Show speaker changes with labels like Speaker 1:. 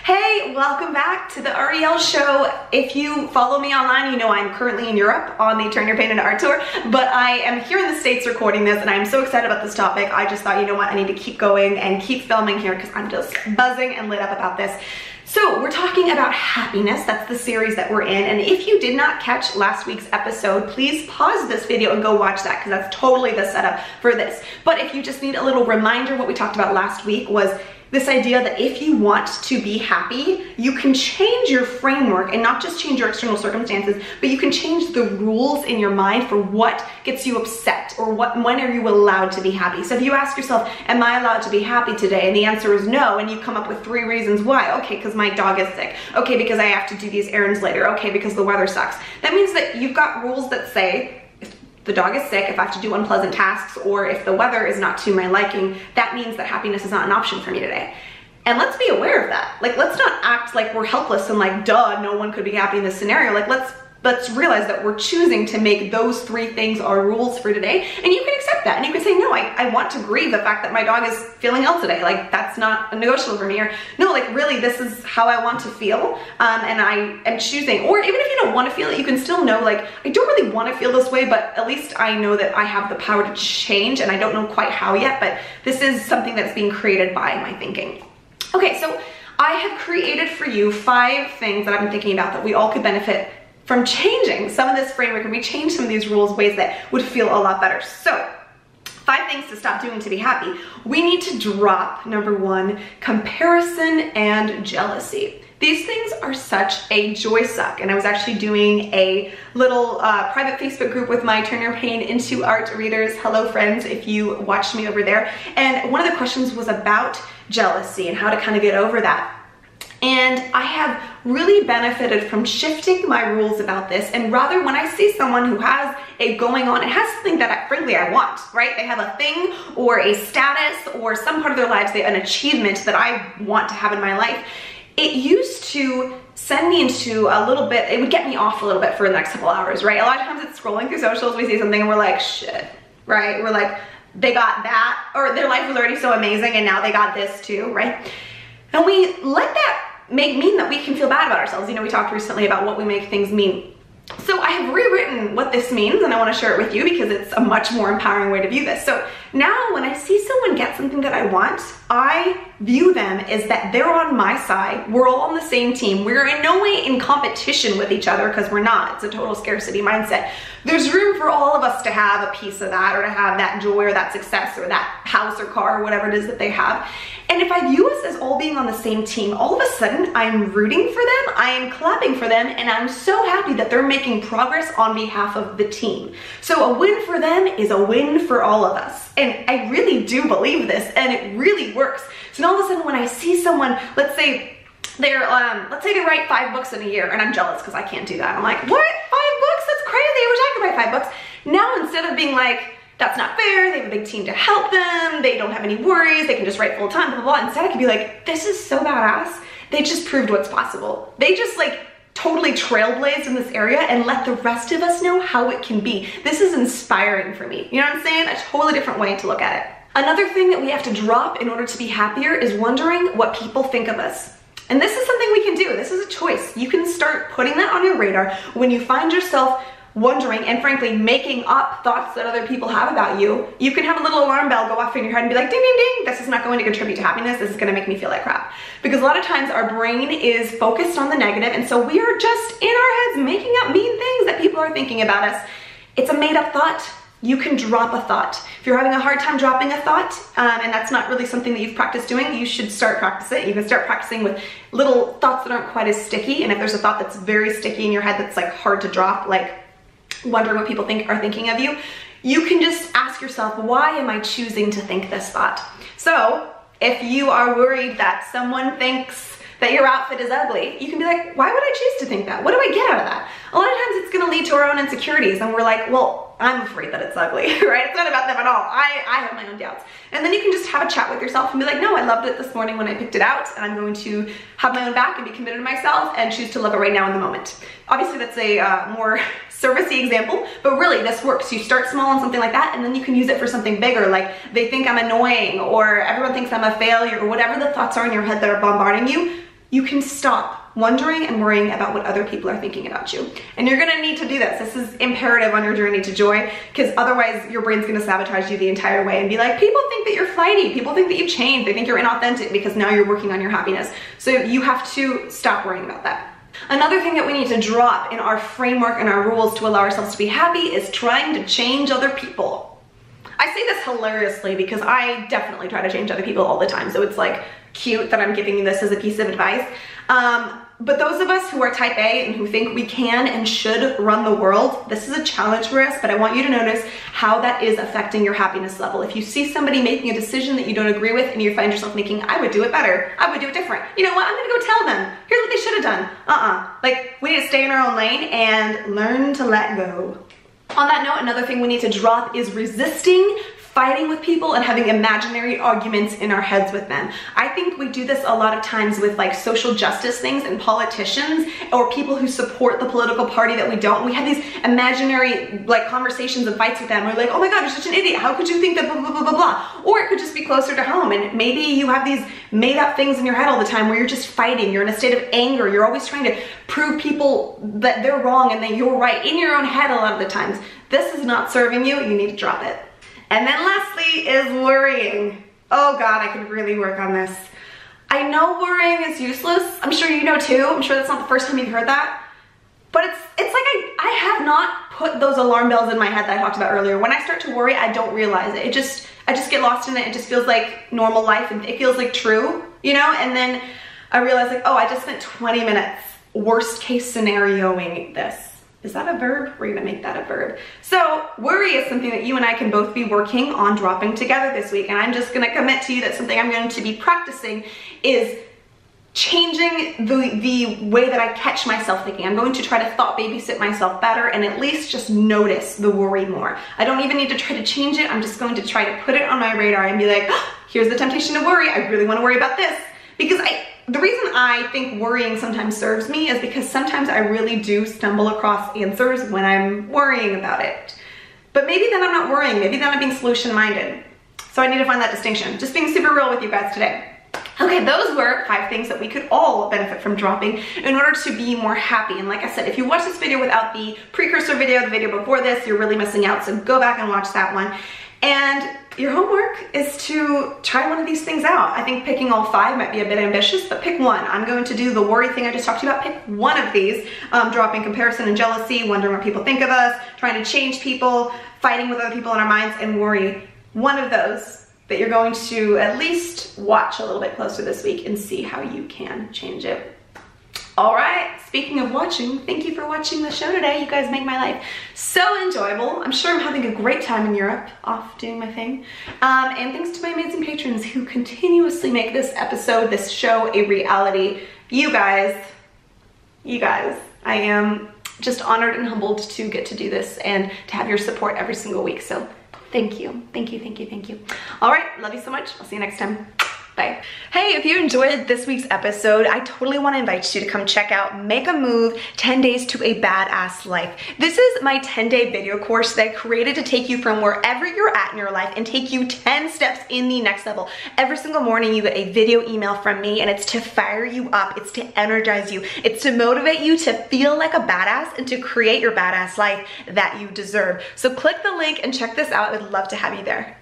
Speaker 1: Hey, welcome back to the Ariel show. If you follow me online, you know I'm currently in Europe on the Turn Your Pain into Art tour, but I am here in the States recording this and I'm so excited about this topic. I just thought, you know what, I need to keep going and keep filming here because I'm just buzzing and lit up about this. So we're talking about happiness. That's the series that we're in. And if you did not catch last week's episode, please pause this video and go watch that because that's totally the setup for this. But if you just need a little reminder, what we talked about last week was this idea that if you want to be happy, you can change your framework and not just change your external circumstances, but you can change the rules in your mind for what gets you upset or when are you allowed to be happy. So if you ask yourself, am I allowed to be happy today? And the answer is no, and you come up with 3 reasons why. Okay, because my dog is sick. Okay, because I have to do these errands later. Okay, because the weather sucks. That means that you've got rules that say, the dog is sick, if I have to do unpleasant tasks, or if the weather is not to my liking, that means that happiness is not an option for me today. And let's be aware of that. Like, let's not act like we're helpless and like, duh, no one could be happy in this scenario. Like, let's realize that we're choosing to make those 3 things our rules for today. And you can accept that. And you can say, no, I want to grieve the fact that my dog is feeling ill today. Like, that's not negotiable for me. Or no, like really, this is how I want to feel. And I am choosing, or even if you don't want to feel it, you can still know, like, I don't really want to feel this way, but at least I know that I have the power to change, and I don't know quite how yet, but this is something that's being created by my thinking. Okay, so I have created for you 5 things that I've been thinking about that we all could benefit from changing some of this framework, and we change some of these rules ways that would feel a lot better. So 5 things to stop doing to be happy. We need to drop, number 1, comparison and jealousy. These things are such a joy suck, and I was actually doing a little private Facebook group with my Turn Your Pain into Art readers. Hello friends, if you watched me over there. And one of the questions was about jealousy and how to kind of get over that. And I have really benefited from shifting my rules about this, and rather when I see someone who has a going on, it has something that frankly I want, right? They have a thing or a status or some part of their lives, they have an achievement that I want to have in my life. It used to send me into a little bit, it would get me off a little bit for the next couple hours, right? A lot of times it's scrolling through socials, we see something and we're like, shit, right? We're like, they got that, or their life was already so amazing and now they got this too, right? And we let that mean that we can feel bad about ourselves. You know, we talked recently about what we make things mean. So I have rewritten what this means, and I want to share it with you because it's a much more empowering way to view this. So now when I see someone get something that I want, I view them as that they're on my side. We're all on the same team. We're in no way in competition with each other because we're not. It's a total scarcity mindset. There's room for all of us to have a piece of that, or to have that joy or that success or that house or car or whatever it is that they have. And if I view us as all being on the same team, all of a sudden I'm rooting for them, I am clapping for them, and I'm so happy that they're making progress on behalf of the team. So a win for them is a win for all of us. And I really do believe this, and it really works. So now all of a sudden when I see someone, let's say they write 5 books in a year, and I'm jealous because I can't do that. I'm like, what? 5 books? That's crazy. I wish I could write 5 books. Now instead of being like, that's not fair, they have a big team to help them, they don't have any worries, they can just write full time, blah, blah, blah. Instead I could be like, this is so badass. They just proved what's possible. They just like totally trailblazed in this area and let the rest of us know how it can be. This is inspiring for me. You know what I'm saying? A totally different way to look at it. Another thing that we have to drop in order to be happier is wondering what people think of us. And this is something we can do. This is a choice. You can start putting that on your radar when you find yourself wondering and frankly making up thoughts that other people have about you. You can have a little alarm bell go off in your head and be like, ding, ding, ding, this is not going to contribute to happiness. This is going to make me feel like crap. Because a lot of times our brain is focused on the negative, and so we are just in our heads making up mean things that people are thinking about us. It's a made up thought. You can drop a thought. If you're having a hard time dropping a thought, and that's not really something that you've practiced doing, you should start practicing. You can start practicing with little thoughts that aren't quite as sticky, and if there's a thought that's very sticky in your head that's like hard to drop, like wondering what people are thinking of you, you can just ask yourself, why am I choosing to think this thought? So if you are worried that someone thinks that your outfit is ugly, you can be like, why would I choose to think that? What do I get out of that? A lot of times it's gonna lead to our own insecurities, and we're like, well, I'm afraid that it's ugly, right? It's not about them at all. I have my own doubts. And then you can just have a chat with yourself and be like, no, I loved it this morning when I picked it out, and I'm going to have my own back and be committed to myself and choose to love it right now in the moment. Obviously that's a more servicey example, but really this works. You start small on something like that, and then you can use it for something bigger, like they think I'm annoying, or everyone thinks I'm a failure, or whatever the thoughts are in your head that are bombarding you. you can stop wondering and worrying about what other people are thinking about you. And you're gonna need to do this. This is imperative on your journey to joy, because otherwise your brain's gonna sabotage you the entire way and be like, people think that you're flighty, people think that you've changed, they think you're inauthentic because now you're working on your happiness. So you have to stop worrying about that. Another thing that we need to drop in our framework and our rules to allow ourselves to be happy is trying to change other people. I say this hilariously because I definitely try to change other people all the time, so it's like cute that I'm giving you this as a piece of advice. But those of us who are type A and who think we can and should run the world, this is a challenge for us, but I want you to notice how that is affecting your happiness level. If you see somebody making a decision that you don't agree with and you find yourself thinking, I would do it better, I would do it different, you know what, I'm gonna go tell them, here's what they should have done. Like, we need to stay in our own lane and learn to let go. On that note, another thing we need to drop is resisting fighting with people and having imaginary arguments in our heads with them. I think we do this a lot of times with like social justice things and politicians or people who support the political party that we don't. We have these imaginary like conversations and fights with them. We're like, oh my God, you're such an idiot. How could you think that blah, blah, blah, blah, blah. Or it could just be closer to home and maybe you have these made up things in your head all the time where you're just fighting. You're in a state of anger. You're always trying to prove people that they're wrong and that you're right in your own head a lot of the times. This is not serving you. You need to drop it. And then lastly is worrying. Oh God, I could really work on this. I know worrying is useless. I'm sure you know too. I'm sure that's not the first time you've heard that. But it's like I have not put those alarm bells in my head that I talked about earlier. When I start to worry, I don't realize it. I just get lost in it. It just feels like normal life and it feels like true, you know? And then I realize like, oh, I just spent 20 minutes worst case scenarioing this. Is that a verb? We're gonna make that a verb. So worry is something that you and I can both be working on dropping together this week. And I'm just gonna commit to you that something I'm going to be practicing is changing the way that I catch myself thinking. I'm going to try to thought babysit myself better and at least just notice the worry more. I don't even need to try to change it. I'm just going to try to put it on my radar and be like, oh, here's the temptation to worry. I really wanna worry about this. Because the reason I think worrying sometimes serves me is because sometimes I really do stumble across answers when I'm worrying about it. But maybe then I'm not worrying, maybe then I'm being solution-minded. So I need to find that distinction. Just being super real with you guys today. Okay, those were 5 things that we could all benefit from dropping in order to be more happy. And like I said, if you watch this video without the precursor video, the video before this, you're really missing out. So go back and watch that one. And your homework is to try one of these things out. I think picking all 5 might be a bit ambitious, but pick one. I'm going to do the worry thing I just talked to you about. Pick one of these, dropping comparison and jealousy, wondering what people think of us, trying to change people, fighting with other people in our minds, and worry. One of those that you're going to at least watch a little bit closer this week and see how you can change it. All right, speaking of watching, thank you for watching the show today. You guys make my life so enjoyable. I'm sure I'm having a great time in Europe, off doing my thing. And thanks to my amazing patrons who continuously make this episode, this show, a reality. You guys, I am just honored and humbled to get to do this and to have your support every single week. So thank you, thank you, thank you, thank you. All right, love you so much. I'll see you next time. Bye. Hey, if you enjoyed this week's episode, I totally want to invite you to come check out Make a Move 10 Days to a Badass Life. This is my 10-day video course that I created to take you from wherever you're at in your life and take you 10 steps in the next level. Every single morning you get a video email from me and it's to fire you up, it's to energize you, it's to motivate you to feel like a badass and to create your badass life that you deserve. So click the link and check this out. I would love to have you there.